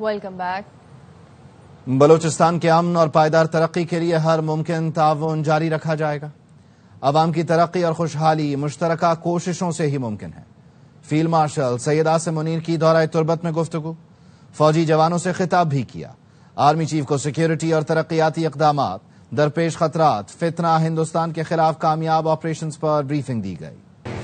Welcome back. Balochistan کے امن اور پائیدار ترقی کے لیے ہر ممکن تعاون جاری رکھا جائے گا۔ عوام کی ترقی اور خوشحالی مشترکہ کوششوں سے ہی ممکن ہے۔ فیلڈ مارشل سید عاصم منیر کی دورہ تربت میں گفتگو، فوجی جوانوں سے خطاب بھی کیا۔ آرمی چیف کو سیکیورٹی اور ترقیاتی اقدامات، درپیش خطرات، فتنہ ہندوستان کے خلاف کامیاب آپریشنز پر بریفنگ دی گئی۔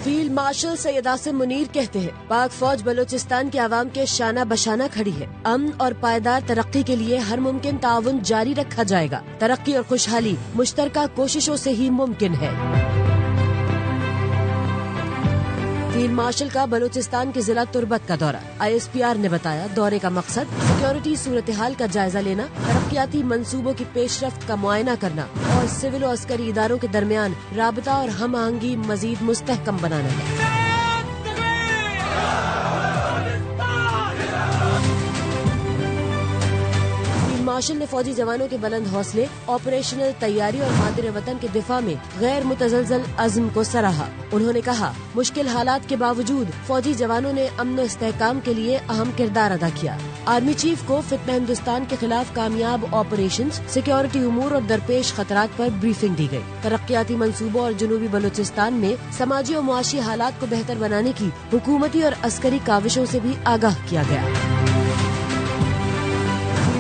فیلڈ مارشل سید عاصم منیر کہتے ہیں پاک فوج بلوچستان کے عوام کے شانہ بشانہ کھڑی ہے۔ امن اور پائیدار ترقی کے لیے ہر ممکن تعاون جاری رکھا جائے گا۔ ترقی اور خوشحالی مشترکہ کوششوں سے ہی ممکن ہے۔ فیلڈ مارشل کا بلوچستان کے ضلع تربت کا دورہ، ISPR نے بتایا دورے کا مقصد سیکیورٹی صورتحال کا جائزہ لینا، ترقیاتی منصوبوں کی پیش رفت کا معائنہ کرنا اور سول و عسکری اداروں کے درمیان رابطہ اور ہم آہنگی مزید مستحکم بنانا ہے۔ مارشل نے فوجی جوانوں کے بلند حوصلے، آپریشنل تیاری اور مادر وطن کے دفاع میں غیر متزلزل عزم کو سراہا۔ انہوں نے کہا مشکل حالات کے باوجود فوجی جوانوں نے امن و استحکام کے لیے اہم کردار ادا کیا۔ آرمی چیف کو فتنہ ہندوستان کے خلاف کامیاب آپریشنز، سیکیورٹی امور اور درپیش خطرات پر بریفنگ دی گئی۔ ترقیاتی منصوبوں اور جنوبی بلوچستان میں سماجی و معاشی حالات کو بہتر بنانے کی حکومتی اور عسکری کاوشوں سے بھی آگاہ کیا گیا۔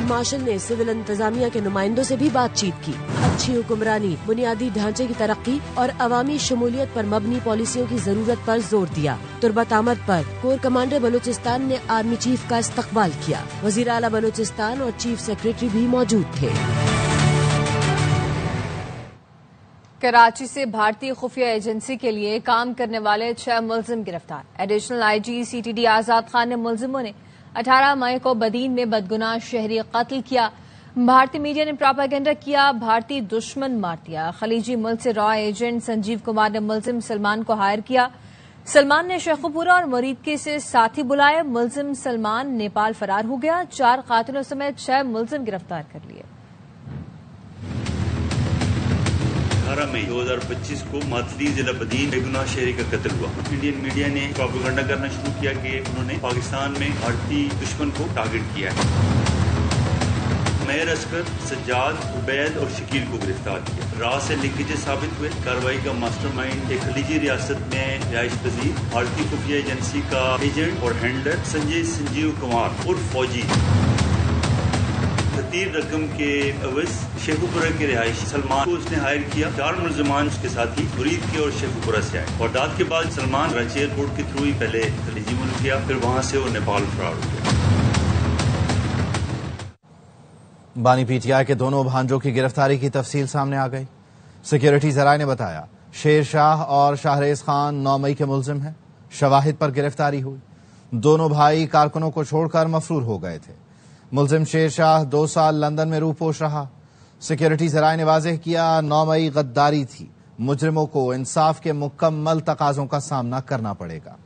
مارشل نے سول انتظامیہ کے نمائندوں سے بھی بات چیت کی۔ اچھی حکمرانی، بنیادی ڈھانچے کی ترقی اور عوامی شمولیت پر مبنی پالیسیوں کی ضرورت پر زور دیا۔ تربت آمد پر کور کمانڈر بلوچستان نے آرمی چیف کا استقبال کیا۔ وزیر اعلیٰ بلوچستان اور چیف سیکریٹری بھی موجود تھے۔ کراچی سے بھارتی خفیہ ایجنسی کے لیے کام کرنے والے 6 ملزم گرفتار۔ ایڈیشنل IG CTD آزاد خان نے ملزموں نے 18 مئی کو بدین میں بدگناہ شہری قتل کیا۔ بھارتی میڈیا نے پراپیگنڈا کیا، بھارتی دشمن مار دیا۔ خلیجی ملک سے را ایجنٹ سنجیو کمار نے ملزم سلمان کو ہائر کیا۔ سلمان نے شیخوپورہ اور مریدکی سے ساتھی بلائے۔ ملزم سلمان نیپال فرار ہو گیا۔ 4 قاتلوں سمیت 6 ملزم گرفتار کر لیے۔ 18 مئی 2025 کو معطلی ضلع بدین بے گناہ شہری کا قتل ہوا۔ انڈین میڈیا نے پروپیگنڈا کرنا شروع کیا کہ انہوں نے پاکستان میں بھارتی دشمن کو ٹارگٹ کیا ہے۔ میر اسکر، سجاد، عبید اور شکیل کو گرفتار کیا۔ راہ سے لنکیجز ثابت ہوئے۔ کارروائی کا ماسٹر مائنڈ ایک خلیجی ریاست میں رہائش پذیر بھارتی خفیہ ایجنسی کا ایجنٹ اور ہینڈلر سنجیو کمار اور فوجی خطیر رقم کے عوض شیخوپورہ کے رہائشی سلمان کو اس نے ہائر کیا۔ 4 ملزمان اس کے ساتھی مرید کے اور شیخوپورہ سے آئے۔ واردات کے بعد سلمان کراچی ایئرپورٹ کے تھرو ہی پہلے خلیجی ملک گیا، پھر وہاں سے وہ نیپال فرار ہو گیا۔ بانی PTI کے دونوں بھانجوں کی گرفتاری کی تفصیل سامنے آ گئی۔ سیکیورٹی ذرائع نے بتایا شیر شاہ اور شاہریز خان 9 مئی کے ملزم ہیں۔ شواہد پر گرفتاری ہوئی۔ دونوں بھائی کارکنوں کو چھوڑ کر مفرور ہو گئے تھے۔ ملزم شیر شاہ 2 سال لندن میں روپوش رہا۔ سیکیورٹی ذرائع نے واضح کیا 9 مئی غداری تھی۔ مجرموں کو انصاف کے مکمل تقاضوں کا سامنا کرنا پڑے گا۔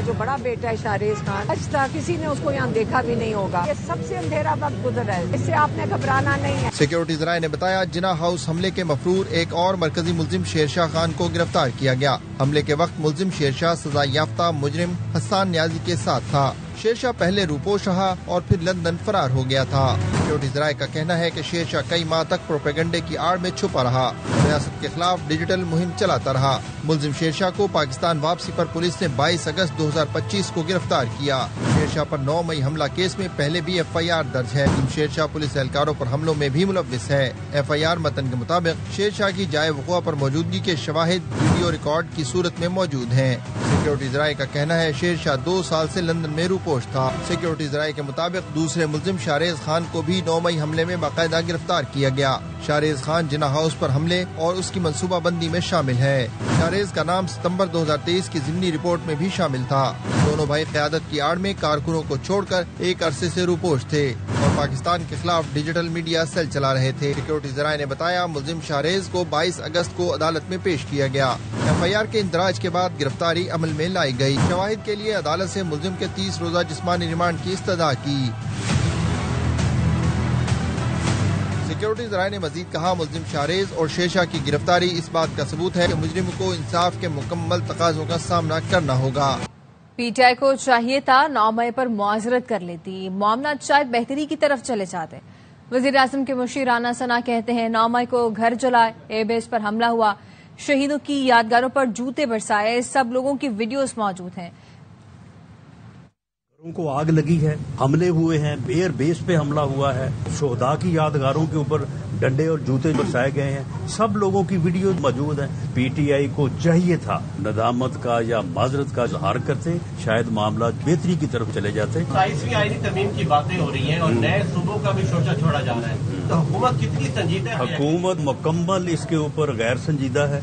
جو بڑا بیٹا ہے شاہریز خان، آج تک کسی نے اس کو یہاں دیکھا بھی نہیں ہوگا۔ یہ سب سے اندھیرا وقت گزر ہے، اس سے آپ نے گھبرانا نہیں ہے۔ سیکیورٹی ذرائع نے بتایا جناح ہاؤس حملے کے مفرور ایک اور مرکزی ملزم شیر شاہ خان کو گرفتار کیا گیا۔ حملے کے وقت ملزم شیر شاہ سزا یافتہ مجرم حسان نیازی کے ساتھ تھا۔ شیر شاہ پہلے روپوش رہا اور پھر لندن فرار ہو گیا تھا۔ سیکیورٹی ذرائع کا کہنا ہے کہ شیر شاہ کئی ماہ تک پروپیگنڈے کی آڑ میں چھپا رہا، ریاست کے خلاف ڈیجیٹل مہم چلاتا رہا۔ ملزم شیر شاہ کو پاکستان واپسی پر پولیس نے 22 اگست 2025 کو گرفتار کیا۔ شیر شاہ پر 9 مئی حملہ کیس میں پہلے بھی FIR درج ہے۔ شیر شاہ پولیس اہلکاروں پر حملوں میں بھی ملوث ہے۔ FIR متن کے مطابق شیر شاہ کی جائے وقوع پر موجودگی کے شواہد ویڈیو ریکارڈ کی صورت میں موجود ہیں۔ سیکیورٹی ذرائع کا کہنا ہے شیر شاہ 2 سال سے لندن میں روپوش تھا۔ سیکیورٹی ذرائع کے مطابق دوسرے ملزم شاہریز خان کو بھی 9 مئی حملے میں باقاعدہ گرفتار کیا گیا۔ شاہریز خان جناح ہاؤس پر حملے اور اس کی منصوبہ بندی میں شامل ہے۔ شاہریز کا نام ستمبر 2023 کی ضمنی رپورٹ میں بھی شامل تھا۔ دونوں بھائی قیادت کی آڑ میں کارکنوں کو چھوڑ کر ایک عرصے سے روپوش تھے اور پاکستان کے خلاف ڈیجیٹل میڈیا سیل چلا رہے تھے۔ سیکیورٹی ذرائع نے بتایا ملزم شاہریز کو 22 اگست کو عدالت میں پیش کیا گیا۔ FIR کے اندراج کے بعد گرفتاری عمل میں لائی گئی۔ شواہد کے لیے عدالت سے ملزم کے 30 روزہ جسمانی ریمانڈ کی استدعا کی۔ سیکیورٹی ذرائع نے مزید کہا ملزم شاہریز اور شیر شاہ کی گرفتاری اس بات کا ثبوت ہے کہ مجرم کو انصاف کے مکمل تقاضوں کا سامنا کرنا ہوگا۔ پی ٹی آئی کو چاہیے تھا 9 مئی پر معذرت کر لیتی، معاملات شاید بہتری کی طرف چلے جاتے۔ وزیر اعظم کے مشیر رانا ثنا کہتے ہیں 9 مئی کو گھر جلائے، ایئر بیس پر حملہ ہوا، شہیدوں کی یادگاروں پر جوتے برسائے، سب لوگوں کی ویڈیوز موجود ہیں۔ گھروں کو آگ لگی ہے، حملے ہوئے ہیں، ایئر بیس پہ حملہ ہوا ہے، شہداء کی یادگاروں کے اوپر ڈنڈے اور جوتے برسائے گئے ہیں، سب لوگوں کی ویڈیو موجود ہیں۔ پی ٹی آئی کو چاہیے تھا ندامت کا یا معذرت کا اظہار کرتے، شاید معاملات بہتری کی طرف چلے جاتے۔ 27ویں آئینی ترمیم کی باتیں ہو رہی ہیں اور نئے صوبوں کا بھی شوشہ چھوڑا جا رہا ہے، تو حکومت کتنی سنجیدہ ہے؟ حکومت مکمل اس کے اوپر غیر سنجیدہ ہے۔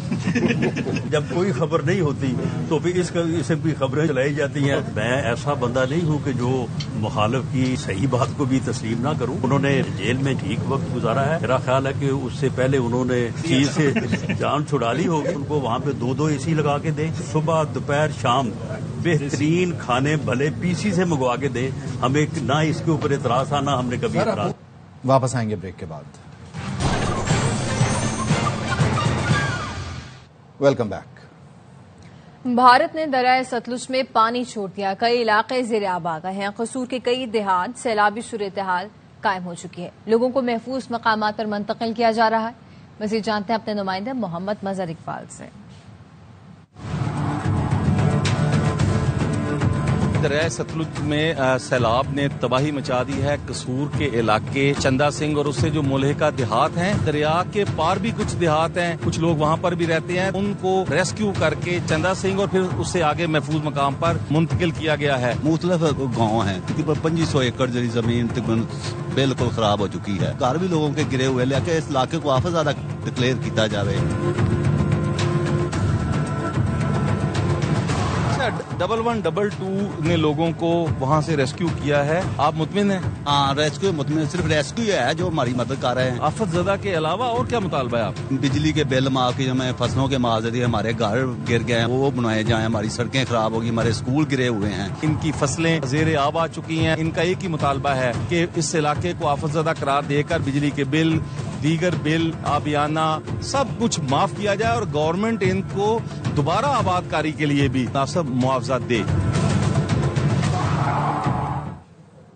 جب کوئی خبر نہیں ہوتی تو پھر اس کی خبریں چلائی جاتی ہیں۔ میں ایسا بندہ نہیں ہوں کہ جو مخالف کی صحیح بات کو بھی تسلیم نہ کروں۔ انہوں نے جیل میں ٹھیک وقت گزارا ہے، میرا خیال ہے کہ اس سے پہلے انہوں نے چیز سے جان چھڑا لی ہوگی۔ ان کو وہاں پہ 2 اے سی لگا کے دیں، صبح دوپہر شام بہترین کھانے بھلے پی سی سے منگوا کے دیں۔ ہمیں نہ اس کے اوپر اعتراض تھا، نہ ہم نے کبھی اعتراض۔ واپس آئیں گے بریک کے بعد۔ Welcome back. بھارت نے دریائے ستلج میں پانی چھوڑ دیا، کئی علاقے زیر آب آ گئے ہیں، قصور کے کئی دیہات سیلابی صورتحال قائم ہو چکی ہے، لوگوں کو محفوظ مقامات پر منتقل کیا جا رہا ہے۔ مزید جانتے ہیں اپنے نمائندے محمد مظہر اقبال سے۔ دریائے ستلج میں سیلاب نے تباہی مچا دی ہے، قصور کے علاقے چندا سنگھ اور اس سے جو ملحقہ دیہات ہیں، دریا کے پار بھی کچھ دیہات ہیں، کچھ لوگ وہاں پر بھی رہتے ہیں، ان کو ریسکیو کر کے چندا سنگھ اور پھر اس سے آگے محفوظ مقام پر منتقل کیا گیا ہے۔ مختلف گاؤں ہیں، تقریباً 2500 ایکڑ جی زمین بالکل خراب ہو چکی ہے، گھر بھی لوگوں کے گرے ہوئے، لیکن اس علاقے کو آفت زیادہ ڈکلیئر کیتا جاوے۔ 1122 نے لوگوں کو وہاں سے ریسکیو کیا ہے، آپ مطمئن ہیں؟ ہاں ریسکیو مطمئن، صرف ریسکیو ہے جو ہماری مدد کر رہے ہیں۔ آفت زدہ کے علاوہ اور کیا مطالبہ ہے آپ؟ بجلی کے بل معاف کی، ہمیں فصلوں کے معاوضے، ہمارے گھر گر گئے ہیں وہ بنائے جائیں، ہماری سڑکیں خراب ہوگی، ہمارے اسکول گرے ہوئے ہیں، ان کی فصلیں زیر آب آ چکی ہیں۔ ان کا ایک ہی مطالبہ ہے کہ اس علاقے کو آفت زدہ قرار دے کر بجلی کے بل، دیگر بل، آبیانہ سب کچھ معاف کیا جائے اور گورنمنٹ ان کو دوبارہ آباد کاری کے لیے بھی مناسب معاوضہ دے۔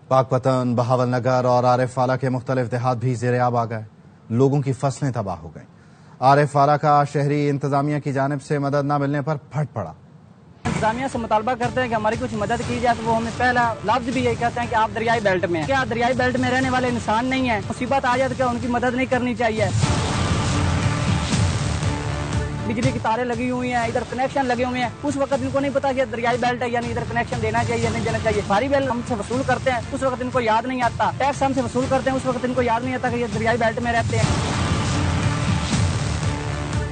پاک پتن، بہاول نگر اور عارف والا کے مختلف دیہات بھی زیر آب آ گئے، لوگوں کی فصلیں تباہ ہو گئیں۔ عارف والا کا شہری انتظامیہ کی جانب سے مدد نہ ملنے پر پھٹ پڑا۔ انتظامیہ سے مطالبہ کرتے ہیں کہ ہماری کچھ مدد کی جائے، تو وہ ہمیں پہلا لفظ بھی یہی کہتے ہیں کہ آپ دریائی بیلٹ میں ہیں، کیا دریائی بیلٹ میں رہنے والے انسان نہیں ہیں؟ مصیبت آ جائے تو کیا ان کی مدد نہیں کرنی چاہیے؟ بجلی کی تاریں لگی ہوئی ہیں، ادھر کنیکشن لگے ہوئے ہیں، اس وقت ان کو نہیں پتا کہ دریائی بیلٹ ہے، یعنی ادھر کنیکشن دینا چاہیے یا نہیں دینا چاہیے۔ بھاری بل ہم سے وصول کرتے ہیں، اس وقت ان کو یاد نہیں آتا، ٹیکس ہم سے وصول کرتے ہیں، اس وقت ان کو یاد نہیں آتا کہ یہ دریائی بیلٹ میں رہتے ہیں۔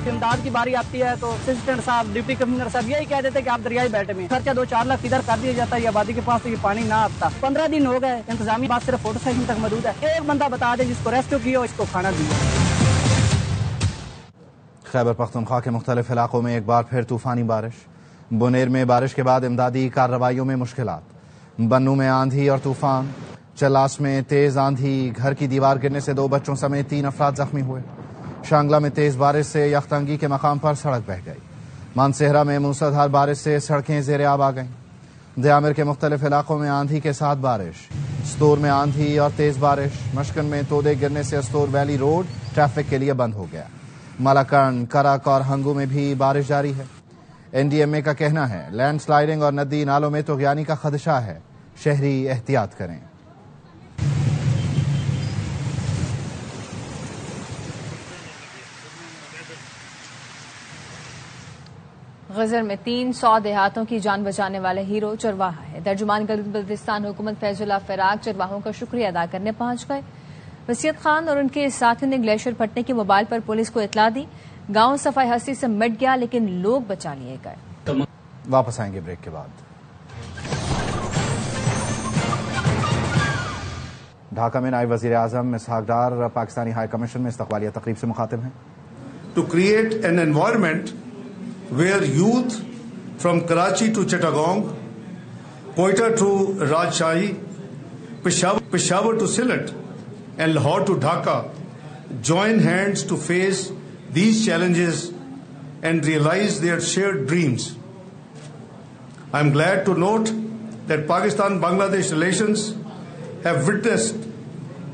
امداد کی باری آتی ہے تو اسسٹنٹ صاحب، ڈپٹی کمشنر صاحب یہی کہہ دیتے کہ آپ دریائی بیلٹ میں، خرچہ 2-4 لاکھ ادھر کر دیا جاتا ہے، یہ آبادی کے پاس تو یہ پانی نہ آتا۔ 15 دن ہو گئے، انتظامی بات صرف فوٹو سیشن تک موجود ہے، ایک بندہ بتا دے جس کو ریسکیو کیا ہو، اس کو کھانا دیا۔ خیبر پختونخوا کے مختلف علاقوں میں ایک بار پھر طوفانی بارش، بنیر میں بارش کے بعد امدادی کارروائیوں میں مشکلات، بنو میں آندھی اور طوفان، چلاس میں تیز آندھی، گھر کی دیوار گرنے سے 2 بچوں سمیت 3 افراد زخمی ہوئے، شانگلہ میں تیز بارش سے یختنگی کے مقام پر سڑک بہہ گئی، مانسہرہ میں موسلادھار بارش سے سڑکیں زیر آب آ گئیں، دیامر کے مختلف علاقوں میں آندھی کے ساتھ بارش، استور میں آندھی اور تیز بارش، مشکن میں تودے گرنے سے استور ویلی روڈ ٹریفک کے لیے بند ہو گیا، مالاکنڈ، کرک اور ہنگو میں بھی بارش جاری ہے۔ این ڈی ایم اے کا کہنا ہے لینڈ سلائڈنگ اور ندی نالوں میں طغیانی کا خدشہ ہے، شہری احتیاط کریں۔ غزر میں 300 دیہاتوں کی جان بچانے والے ہیرو چرواہا ہے۔ ترجمان گلگت بلتستان حکومت فیض اللہ فراق چرواہوں کا شکریہ ادا کرنے پہنچ گئے۔ وسیعت خان اور ان کے ساتھیوں نے گلیشیئر پھٹنے کے موبائل پر پولیس کو اطلاع دی، گاؤں صفائی ہستی سے مٹ گیا لیکن لوگ بچا لیے گئے۔ واپس آئیں گے بریک کے بعد۔ ڈھاکہ میں نائب وزیر اعظم اسحاق ڈار پاکستانی ہائی کمیشن میں استقبالیہ تقریب سے مخاطب ہیں۔ To create an environment where youth from Karachi to Chittagong, Quetta to Rajshahi, Peshawar to Sylhet and Lahore to Dhaka join hands to face these challenges and realize their shared dreams. I am glad to note that Pakistan-Bangladesh relations have witnessed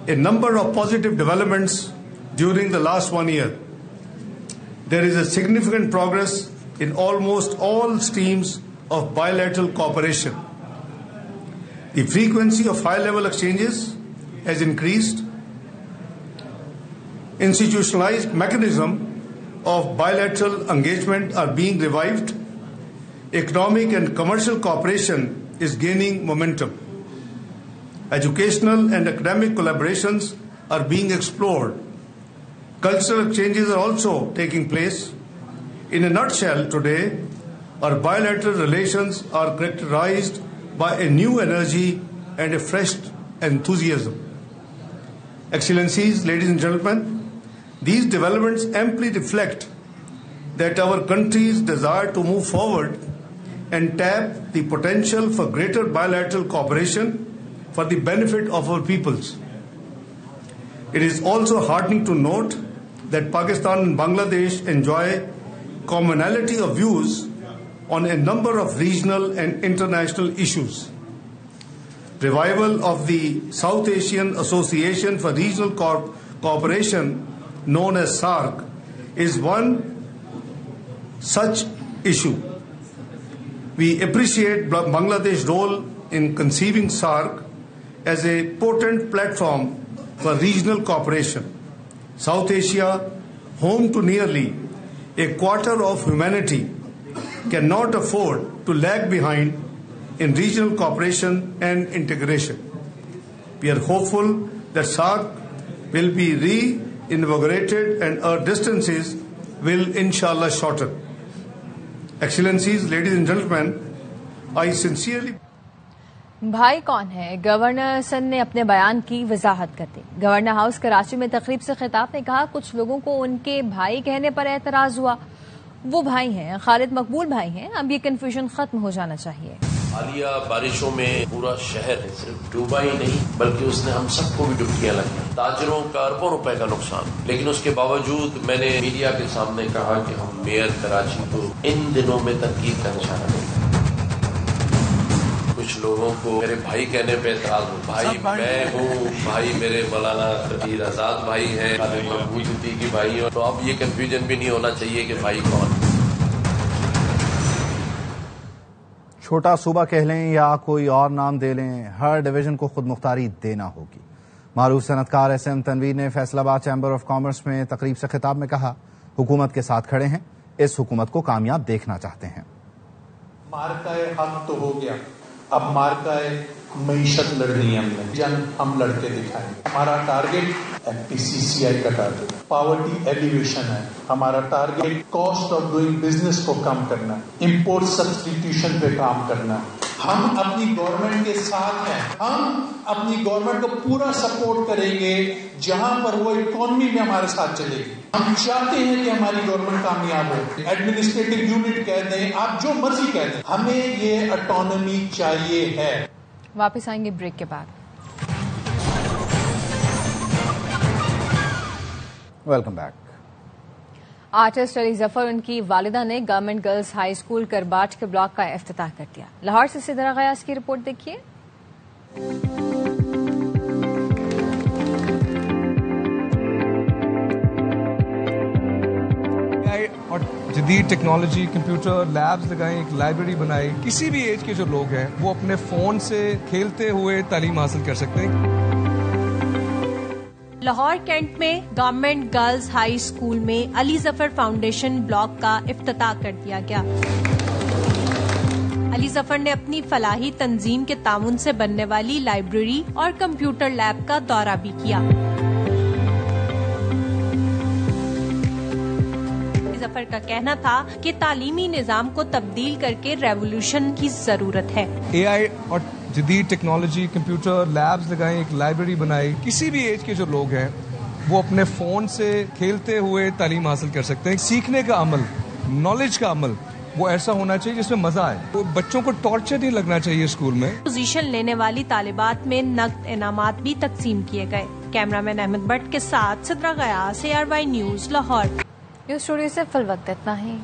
a number of positive developments during the last 1 year. There is a significant progress in almost all streams of bilateral cooperation. The frequency of high-level exchanges has increased. Institutionalized mechanism of bilateral engagement are being revived. Economic and commercial cooperation is gaining momentum. Educational and academic collaborations are being explored. Cultural exchanges are also taking place. In a nutshell, today, our bilateral relations are characterized by a new energy and a fresh enthusiasm. Excellencies, ladies and gentlemen, these developments amply reflect that our countries desire to move forward and tap the potential for greater bilateral cooperation for the benefit of our peoples. It is also heartening to note that Pakistan and Bangladesh enjoy commonality of views on a number of regional and international issues. Revival of the South Asian Association for Regional Cooperation, known as SAARC, is one such issue. We appreciate Bangladesh's role in conceiving SAARC as a potent platform for regional cooperation. South Asia, home to nearly a quarter of humanity, cannot afford to lag behind in regional cooperation and integration. We are hopeful that SAARC will be reinvigorated and our distances will inshallah shorten. Excellencies, ladies and gentlemen, I sincerely... بھائی کون ہے؟ Governor Sindh نے اپنے بیان کی وضاحت کرتے governor house Karachi میں تقریب سے خطاب میں کہا کچھ لوگوں کو ان کے بھائی کہنے پر اعتراض ہوا. وہ بھائی ہیں، خالد مقبول بھائی ہیں. اب یہ کنفیوژن ختم ہو جانا چاہیے. حالیہ بارشوں میں پورا شہر صرف ڈوبا ہی نہیں بلکہ اس نے ہم سب کو بھی ڈبکیاں لگی، تاجروں کا اربوں روپے کا نقصان. لیکن اس کے باوجود میں نے میڈیا کے سامنے کہا کہ ہم میئر کراچی کو ان دنوں میں تنقید کا نشانہ نہیں. کچھ لوگوں کو میرے بھائی کہنے پہ اعتراض ہو. بھائی میں ہوں، بھائی میرے مولانا تقیر آزاد بھائی ہیں، خالد مقبول صدیقی بھائی ہیں. تو اب یہ کنفیوژن بھی نہیں ہونا چاہیے کہ بھائی کون. چھوٹا صوبہ کہہ لیں یا کوئی اور نام دے لیں، ہر ڈویژن کو خود مختاری دینا ہوگی. معروف صنعت کار ایس ایم تنویر نے فیصل آباد چیمبر آف کامرس میں تقریب سے خطاب میں کہا حکومت کے ساتھ کھڑے ہیں، اس حکومت کو کامیاب دیکھنا چاہتے ہیں. مارکہ حق تو ہو گیا، اب مارکہ معیشت لڑنی ہے. ہم لڑکے دکھائیں گے. ہمارا ٹارگیٹ FPCCI کا ٹارگیٹ پاورٹی ایلیویشن ہے. ہمارا target cost of doing business کو کم کرنا، امپورٹ سبسٹیٹیوشن پہ کام کرنا. ہم اپنی گورنمنٹ کے ساتھ ہیں. ہم اپنی گورنمنٹ کو پورا سپورٹ کریں گے جہاں پر وہ اکانومی میں ہمارے ساتھ چلے گی. ہم چاہتے ہیں کہ ہماری گورنمنٹ کامیاب ہو. ایڈمنسٹریٹو یونٹ کہہ دیں، آپ جو مرضی کہہ دیں، ہمیں یہ اٹانومی چاہیے ہے. واپس آئیں گے بریک کے بعد. Welcome back. Artist Ali Zafar ان کی والدہ نے گورنمنٹ گرلز ہائی اسکول کرباٹ کے بلاک کا افتتاح کر دیا. لاہور سے سدرا غیاث کی رپورٹ دیکھیے. اور جدید ٹیکنالوجی، کمپیوٹر لیبز لگائیں، ایک لائبریری بنائی. کسی بھی ایج کے جو لوگ ہیں وہ اپنے فون سے کھیلتے ہوئے تعلیم حاصل کر سکتے ہیں. لاہور کینٹ میں گورنمنٹ گرلز ہائی اسکول میں علی ظفر فاؤنڈیشن بلاک کا افتتاح کر دیا گیا. علی ظفر نے اپنی فلاحی تنظیم کے تعاون سے بننے والی لائبریری اور کمپیوٹر لیب کا دورہ بھی کیا. ظفر کا کہنا تھا کہ تعلیمی نظام کو تبدیل کر کے ریولوشن کی ضرورت ہے. AI اور جدید ٹیکنالوجی، کمپیوٹر لیبز لگائیں، ایک لائبریری بنائی. کسی بھی ایج کے جو لوگ ہیں وہ اپنے فون سے کھیلتے ہوئے تعلیم حاصل کر سکتے ہیں. سیکھنے کا عمل، نالج کا عمل وہ ایسا ہونا چاہیے جس میں مزہ آئے. بچوں کو ٹارچر نہیں لگنا چاہیے اسکول میں. پوزیشن لینے والی طالبات میں نقد انعامات بھی تقسیم کیے گئے. کیمرہ مین احمد بٹ کے ساتھ سدرا غیاث، ARY news Lahore. News studio سے فی الوقت اتنا ہی.